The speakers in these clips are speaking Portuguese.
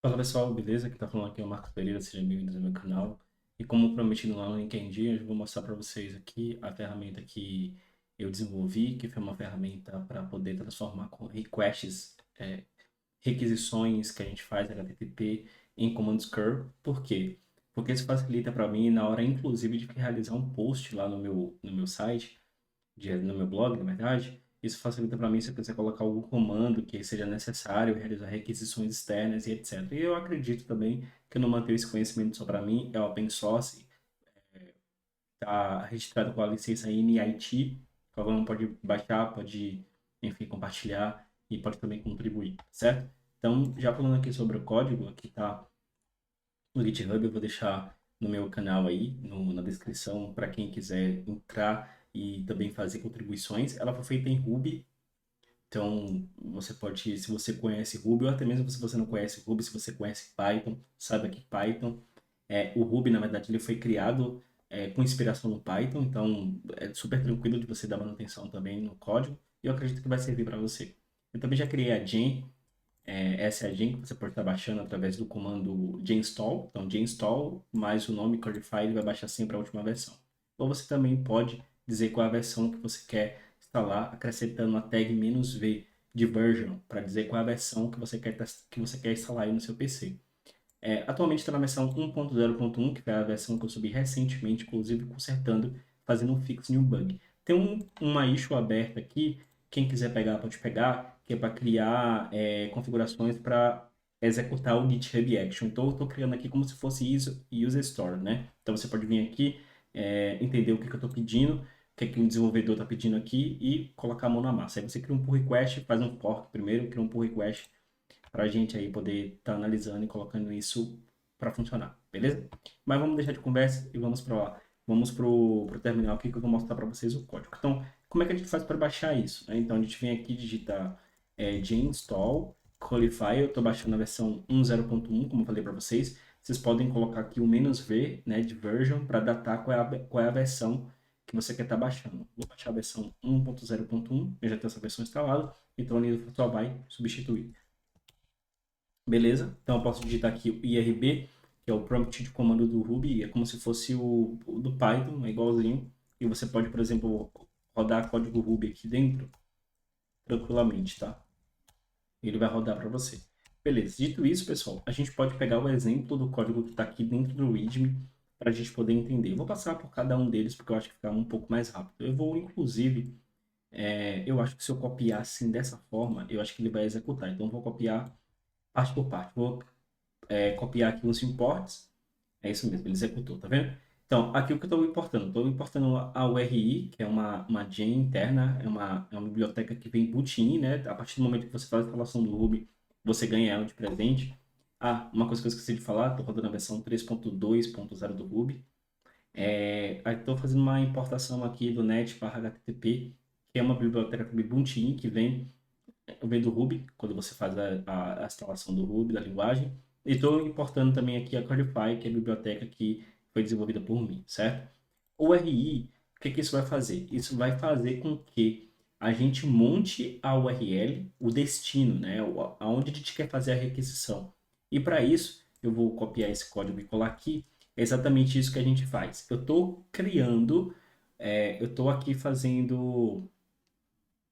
Fala pessoal, beleza? Aqui tá falando aqui é o Marcos Pereira, sejam bem-vindos ao meu canal. E como prometido lá no LinkedIn, eu vou mostrar para vocês aqui a ferramenta que eu desenvolvi, que foi uma ferramenta para poder transformar com requests, requisições que a gente faz HTTP em Commands Curl. Por quê? Porque isso facilita para mim na hora, inclusive, de realizar um post lá no meu site no meu blog, na verdade, isso facilita para mim se eu quiser colocar algum comando que seja necessário, realizar requisições externas e etc. E eu acredito também que eu não mantenho esse conhecimento só para mim, é open source, está registrado com a licença NIT, qualquer um pode baixar, pode, enfim, compartilhar e pode também contribuir, certo? Então, já falando aqui sobre o código, aqui está no GitHub, eu vou deixar no meu canal aí, na descrição, para quem quiser entrar e também fazer contribuições. Ela foi feita em Ruby, então você pode, se você conhece Ruby, ou até mesmo se você não conhece Ruby, se você conhece Python, saiba que Python, o Ruby, na verdade, ele foi criado com inspiração no Python, então é super tranquilo de você dar manutenção também no código, e eu acredito que vai servir para você. Eu também já criei a Gen, essa é a gen que você pode estar baixando através do comando jinstall. Então, jinstall mais o nome Codify, ele vai baixar sempre a última versão. Ou você também pode dizer qual é a versão que você quer instalar, acrescentando a tag "-v" de version, para dizer qual é a versão que você quer instalar aí no seu PC. Atualmente está na versão 1.0.1, que foi a versão que eu subi recentemente, inclusive consertando, fazendo um fix em um bug. Tem uma issue aberta aqui, quem quiser pegar pode pegar, que é para criar configurações para executar o GitHub Action. Então eu estou criando aqui como se fosse isso User Store, né? Então você pode vir aqui, entender o que eu estou pedindo, o que o desenvolvedor está pedindo aqui e colocar a mão na massa. Aí você cria um pull request, faz um fork primeiro, cria um pull request para a gente aí poder estar analisando e colocando isso para funcionar, beleza? Mas vamos deixar de conversa e vamos para lá. Vamos pro terminal aqui que eu vou mostrar para vocês o código. Então, como é que a gente faz para baixar isso, né? Então, a gente vem aqui digitar jinstall qualify. Eu estou baixando a versão 10.1, como eu falei para vocês. Vocês podem colocar aqui o "-v", né, de version, para datar qual é a versão que você quer estar baixando. Vou baixar a versão 1.0.1, eu já tenho essa versão instalada, então ele só vai substituir. Beleza? Então eu posso digitar aqui o IRB, que é o prompt de comando do Ruby, é como se fosse o do Python, é igualzinho. E você pode, por exemplo, rodar código Ruby aqui dentro, tranquilamente, tá? Ele vai rodar para você. Beleza, dito isso, pessoal, a gente pode pegar o exemplo do código que está aqui dentro do README para a gente poder entender. Eu vou passar por cada um deles porque eu acho que fica um pouco mais rápido. Eu vou, inclusive, eu acho que se eu copiar assim dessa forma, eu acho que ele vai executar. Então, eu vou copiar parte por parte. Vou copiar aqui os imports. É isso mesmo, ele executou, tá vendo? Então, aqui o que eu estou importando? Estou importando a URI, que é uma gen interna, é uma biblioteca que vem built-in, né? A partir do momento que você faz a instalação do Ruby, você ganha ela de presente. Ah, uma coisa que eu esqueci de falar, estou rodando a versão 3.2.0 do Ruby. Estou fazendo uma importação aqui do net/http, que é uma biblioteca também built-in, que vem do Ruby, quando você faz a instalação do Ruby, da linguagem. E estou importando também aqui a Codify, que é a biblioteca que foi desenvolvida por mim, certo? O RI, o que isso vai fazer? Isso vai fazer com que a gente monte a URL, o destino, né? Aonde a gente quer fazer a requisição. E para isso, eu vou copiar esse código e colar aqui. É exatamente isso que a gente faz. Eu estou criando, eu estou aqui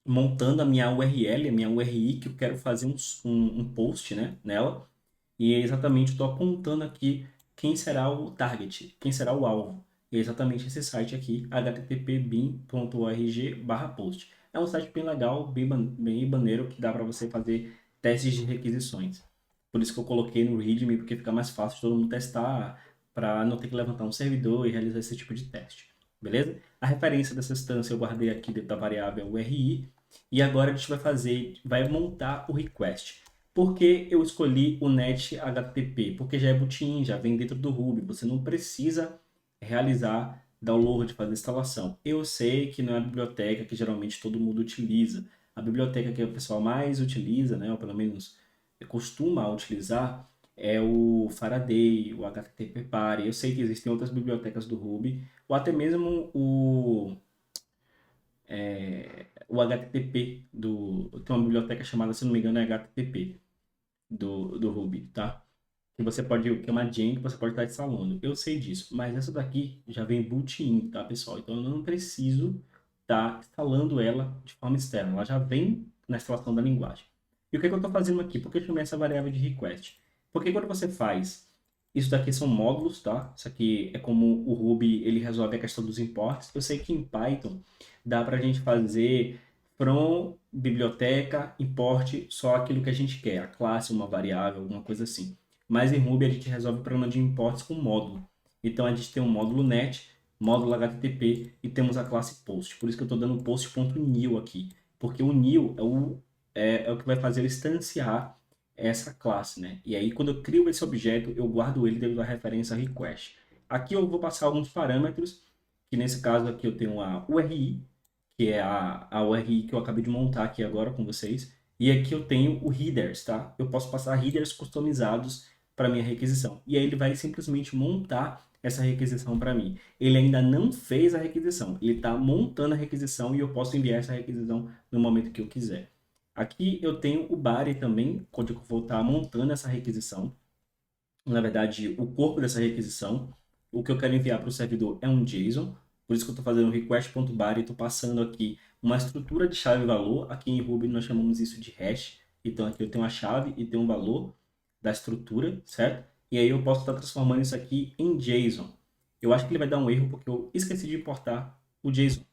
montando a minha URL, a minha URI, que eu quero fazer um post, né, nela. E é exatamente, estou apontando aqui quem será o target, quem será o alvo. E é exatamente esse site aqui, http://bin.org/post. É um site bem legal, bem maneiro, que dá para você fazer testes de requisições. Por isso que eu coloquei no README, porque fica mais fácil de todo mundo testar, para não ter que levantar um servidor e realizar esse tipo de teste. Beleza? A referência dessa instância eu guardei aqui dentro da variável URI. E agora a gente vai montar o request. Por que eu escolhi o net HTTP? Porque já é built-in, já vem dentro do Ruby. Você não precisa realizar download, fazer instalação. Eu sei que não é a biblioteca que geralmente todo mundo utiliza. A biblioteca que o pessoal mais utiliza, né, ou pelo menos costuma utilizar, é o Faraday, o HTTP Party. Eu sei que existem outras bibliotecas do Ruby, ou até mesmo o HTTP tem uma biblioteca chamada, se não me engano, é HTTP do Ruby, tá? que você pode, que é uma gen que você pode estar instalando. Eu sei disso, mas essa daqui já vem built-in, tá, pessoal? Então eu não preciso estar instalando ela de forma externa, ela já vem na instalação da linguagem. E o que, que eu estou fazendo aqui? Por que eu chamei essa variável de request? Porque quando você faz, isso daqui são módulos, tá? Isso aqui é como o Ruby, ele resolve a questão dos imports. Eu sei que em Python dá para a gente fazer from, biblioteca, import, só aquilo que a gente quer, a classe, uma variável, alguma coisa assim. Mas em Ruby a gente resolve o problema de imports com módulo. Então a gente tem um módulo net, módulo HTTP e temos a classe post. Por isso que eu estou dando post.new aqui, porque o new é o que vai fazer eu instanciar essa classe, né? E aí quando eu crio esse objeto, eu guardo ele dentro da referência request. Aqui eu vou passar alguns parâmetros, que nesse caso aqui eu tenho a URI, que é a URI que eu acabei de montar aqui agora com vocês. E aqui eu tenho o headers, tá? Eu posso passar headers customizados para minha requisição. E aí ele vai simplesmente montar essa requisição para mim. Ele ainda não fez a requisição, ele está montando a requisição e eu posso enviar essa requisição no momento que eu quiser. Aqui eu tenho o body também, onde eu vou estar montando essa requisição. Na verdade, o corpo dessa requisição. O que eu quero enviar para o servidor é um JSON. Por isso que eu estou fazendo request.body e estou passando aqui uma estrutura de chave-valor. Aqui em Ruby nós chamamos isso de hash. Então aqui eu tenho a chave e tenho um valor da estrutura, certo? E aí eu posso estar transformando isso aqui em JSON. Eu acho que ele vai dar um erro porque eu esqueci de importar o JSON.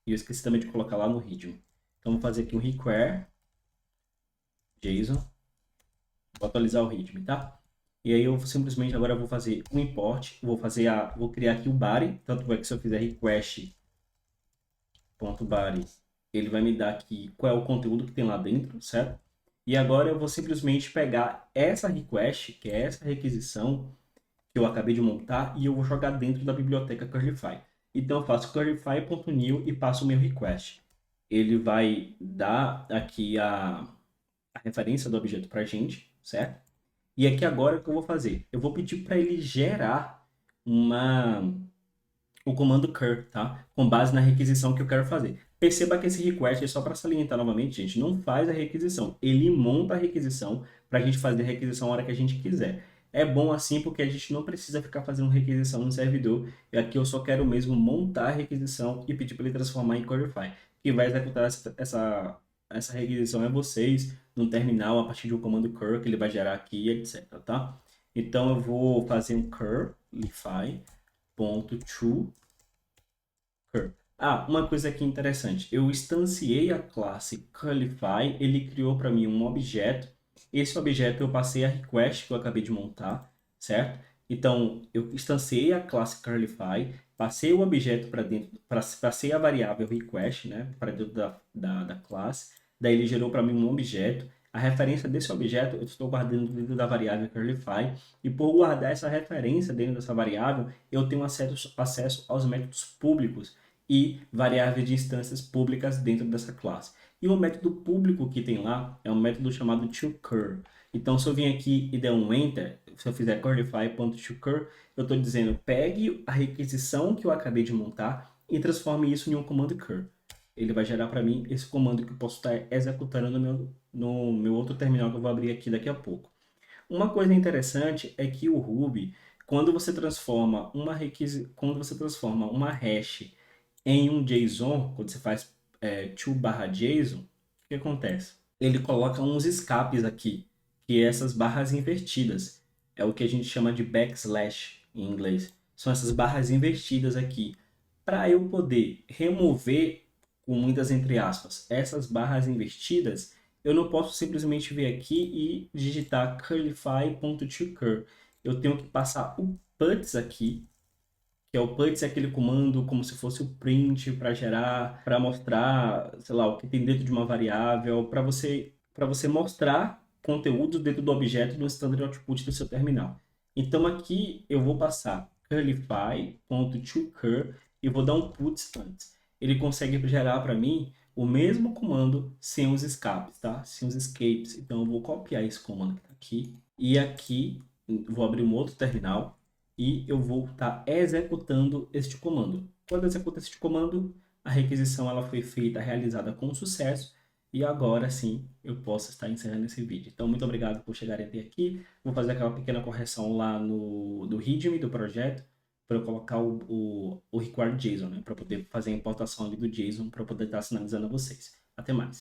E eu esqueci também de colocar lá no readme. Então vou fazer aqui um require JSON. Vou atualizar o readme, tá? E aí eu simplesmente agora vou fazer um import, vou criar aqui o body, tanto é que se eu fizer request.body, ele vai me dar aqui qual é o conteúdo que tem lá dentro, certo? E agora eu vou simplesmente pegar essa request, que é essa requisição que eu acabei de montar, e eu vou jogar dentro da biblioteca Curlyfy. Então eu faço curlyfy.new e passo o meu request. Ele vai dar aqui a referência do objeto para a gente, certo? E aqui agora o que eu vou fazer? Eu vou pedir para ele gerar o comando cur, tá? Com base na requisição que eu quero fazer. Perceba que esse request é só para salientar novamente, gente, não faz a requisição. Ele monta a requisição para a gente fazer a requisição a hora que a gente quiser. É bom assim porque a gente não precisa ficar fazendo requisição no servidor. E aqui eu só quero mesmo montar a requisição e pedir para ele transformar em Curlyfy. Quem vai executar essa requisição é vocês no terminal a partir de um comando cur que ele vai gerar aqui, etc, tá? Então eu vou fazer um curlyfy.to cur. Ah, uma coisa aqui interessante. Eu instanciei a classe curlyfy, ele criou para mim um objeto. Esse objeto eu passei a request que eu acabei de montar, certo? Então, eu instanciei a classe curlyfy, passei o objeto para dentro, passei a variável request, né, para dentro da classe. Daí ele gerou para mim um objeto. A referência desse objeto eu estou guardando dentro da variável curlyfy. E por guardar essa referência dentro dessa variável, eu tenho acesso aos métodos públicos e variáveis de instâncias públicas dentro dessa classe. E o método público que tem lá é um método chamado toCur. Então, se eu vim aqui e der um Enter, se eu fizer curlyfy.toCur, eu estou dizendo pegue a requisição que eu acabei de montar e transforme isso em um comando cur. Ele vai gerar para mim esse comando que eu posso estar executando no meu outro terminal que eu vou abrir aqui daqui a pouco. Uma coisa interessante é que o Ruby, quando você transforma uma hash em um JSON, quando você faz to/JSON, o que acontece? Ele coloca uns escapes aqui, que é essas barras invertidas. É o que a gente chama de backslash em inglês. São essas barras invertidas aqui. Para eu poder remover, com muitas entre aspas, essas barras invertidas, eu não posso simplesmente vir aqui e digitar curlyfy.toCur. Eu tenho que passar o puts aqui, que é o puts, é aquele comando como se fosse o print para gerar, para mostrar, sei lá, o que tem dentro de uma variável, para você mostrar conteúdo dentro do objeto no standard output do seu terminal. Então aqui eu vou passar curlyfy.toCur e vou dar um puts antes. Ele consegue gerar para mim o mesmo comando sem os escapes, tá? Sem os escapes. Então eu vou copiar esse comando que está aqui e aqui vou abrir um outro terminal e eu vou estar executando este comando. Quando eu executo este comando, a requisição ela foi feita, realizada com sucesso, E agora sim, eu posso estar encerrando esse vídeo. Então, muito obrigado por chegarem até aqui. Vou fazer aquela pequena correção lá no README do projeto, para eu colocar o required JSON, né? Para poder fazer a importação ali do JSON, para poder estar sinalizando a vocês. Até mais.